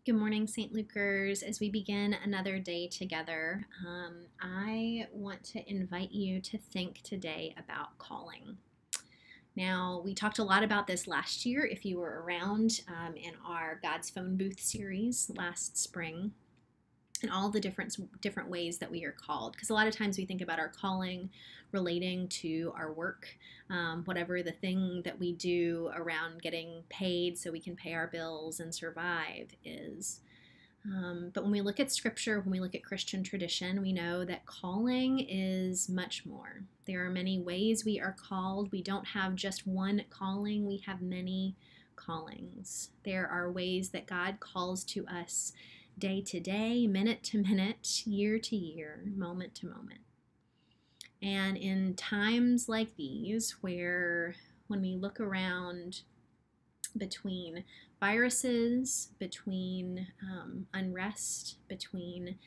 Good morning, St. Lucers. As we begin another day together, I want to invite you to think today about calling. Now, we talked a lot about this last year if you were around in our God's Phone Booth series last spring, and all the different ways that we are called. Because a lot of times we think about our calling relating to our work, whatever the thing that we do around getting paid so we can pay our bills and survive is. But when we look at scripture, when we look at Christian tradition, we know that calling is much more. There are many ways we are called. We don't have just one calling, we have many callings. There are ways that God calls to us day to day, minute to minute, year to year, moment to moment. And in times like these, where when we look around between viruses, between unrest, between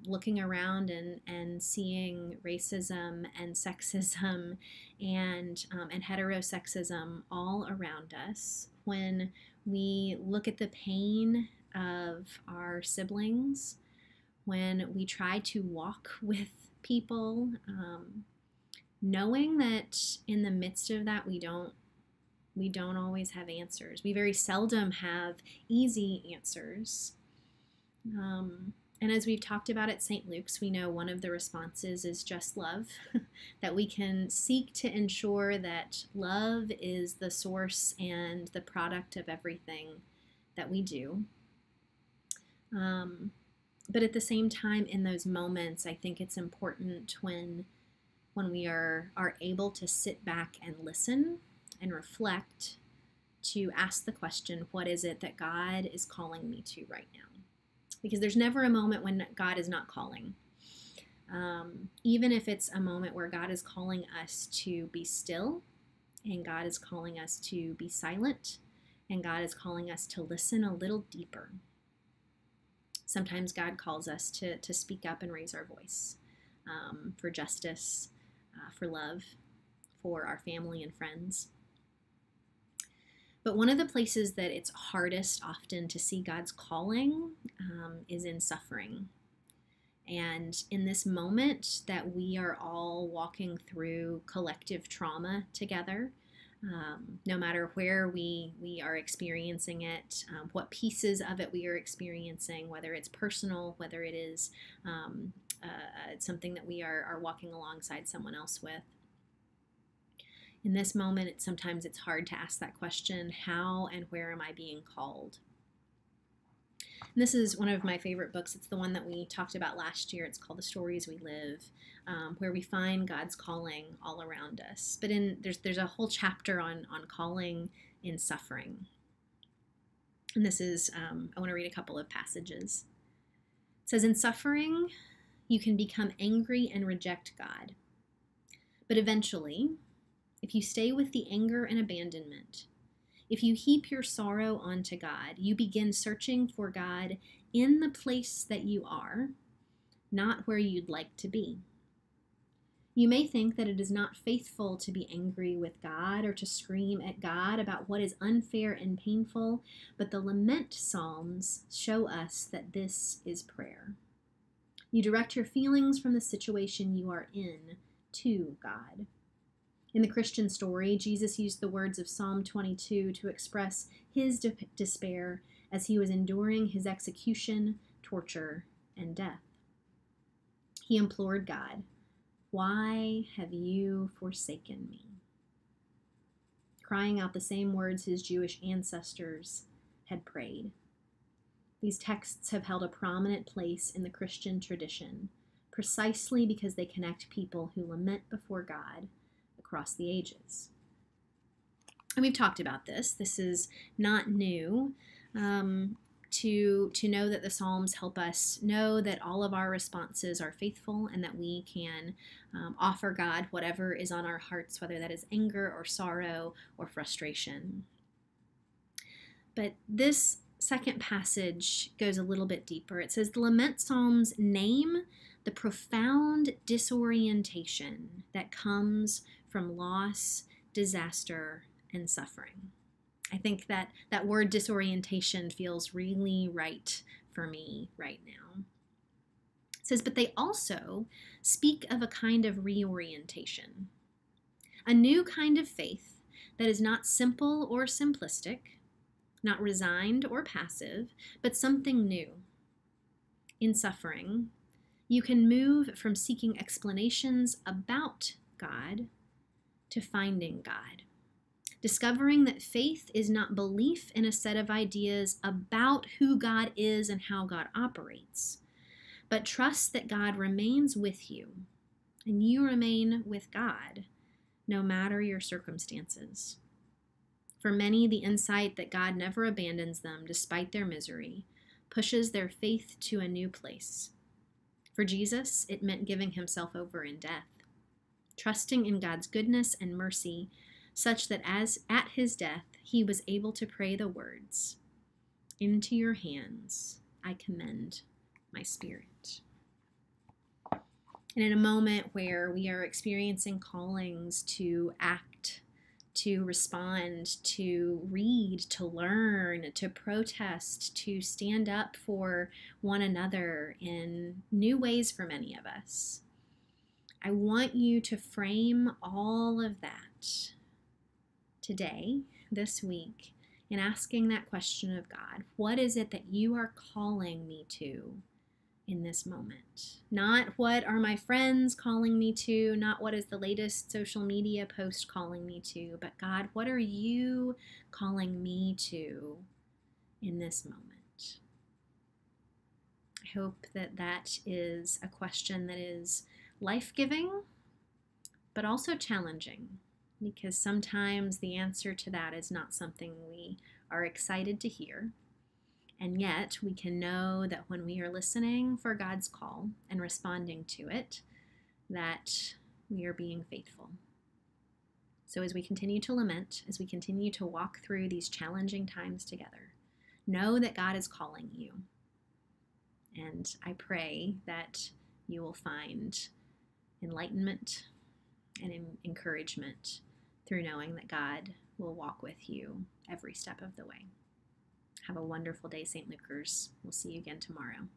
looking around and seeing racism and sexism and heterosexism all around us, when we look at the pain of our siblings, when we try to walk with people, knowing that in the midst of that we don't always have answers. We very seldom have easy answers. And as we've talked about at St. Luke's, we know one of the responses is just love, that we can seek to ensure that love is the source and the product of everything that we do. But at the same time, in those moments, I think it's important when we are able to sit back and listen and reflect, to ask the question, what is it that God is calling me to right now? Because there's never a moment when God is not calling. Even if it's a moment where God is calling us to be still, and God is calling us to be silent, and God is calling us to listen a little deeper. Sometimes God calls us to speak up and raise our voice for justice, for love, for our family and friends. But one of the places that it's hardest often to see God's calling is in suffering. And in this moment that we are all walking through collective trauma together, no matter where we are experiencing it, what pieces of it we are experiencing, whether it's personal, whether it is something that we are walking alongside someone else with. In this moment, sometimes it's hard to ask that question, how and where am I being called? And this is one of my favorite books. It's the one that we talked about last year. It's called The Stories We Live, where we find God's calling all around us. But there's a whole chapter on calling in suffering. And this is, I want to read a couple of passages. It says, in suffering, you can become angry and reject God. But eventually, if you stay with the anger and abandonment, if you heap your sorrow onto God, you begin searching for God in the place that you are, not where you'd like to be. You may think that it is not faithful to be angry with God or to scream at God about what is unfair and painful, but the lament psalms show us that this is prayer. You direct your feelings from the situation you are in to God. In the Christian story, Jesus used the words of Psalm 22 to express his despair as he was enduring his execution, torture, and death. He implored God, "Why have you forsaken me?" Crying out the same words his Jewish ancestors had prayed. These texts have held a prominent place in the Christian tradition, precisely because they connect people who lament before God across the ages. And we've talked about this. This is not new. To know that the Psalms help us know that all of our responses are faithful and that we can offer God whatever is on our hearts, whether that is anger or sorrow or frustration. But this second passage goes a little bit deeper. It says the Lament Psalms name the profound disorientation that comes from loss, disaster, and suffering. I think that that word disorientation feels really right for me right now. It says, but they also speak of a kind of reorientation, a new kind of faith that is not simple or simplistic, not resigned or passive, but something new. In suffering, you can move from seeking explanations about God to finding God, discovering that faith is not belief in a set of ideas about who God is and how God operates, but trust that God remains with you and you remain with God no matter your circumstances. For many, the insight that God never abandons them despite their misery pushes their faith to a new place. For Jesus, it meant giving himself over in death, trusting in God's goodness and mercy, such that as at his death, he was able to pray the words, "Into your hands I commend my spirit." And in a moment where we are experiencing callings to act, to respond, to read, to learn, to protest, to stand up for one another in new ways for many of us, I want you to frame all of that today, this week, in asking that question of God. What is it that you are calling me to in this moment? Not what are my friends calling me to, not what is the latest social media post calling me to, but God, what are you calling me to in this moment? I hope that that is a question that is life-giving, but also challenging, because sometimes the answer to that is not something we are excited to hear. And yet we can know that when we are listening for God's call and responding to it, that we are being faithful. So as we continue to lament, as we continue to walk through these challenging times together, know that God is calling you. And I pray that you will find enlightenment and encouragement through knowing that God will walk with you every step of the way. Have a wonderful day, St. Lucas. We'll see you again tomorrow.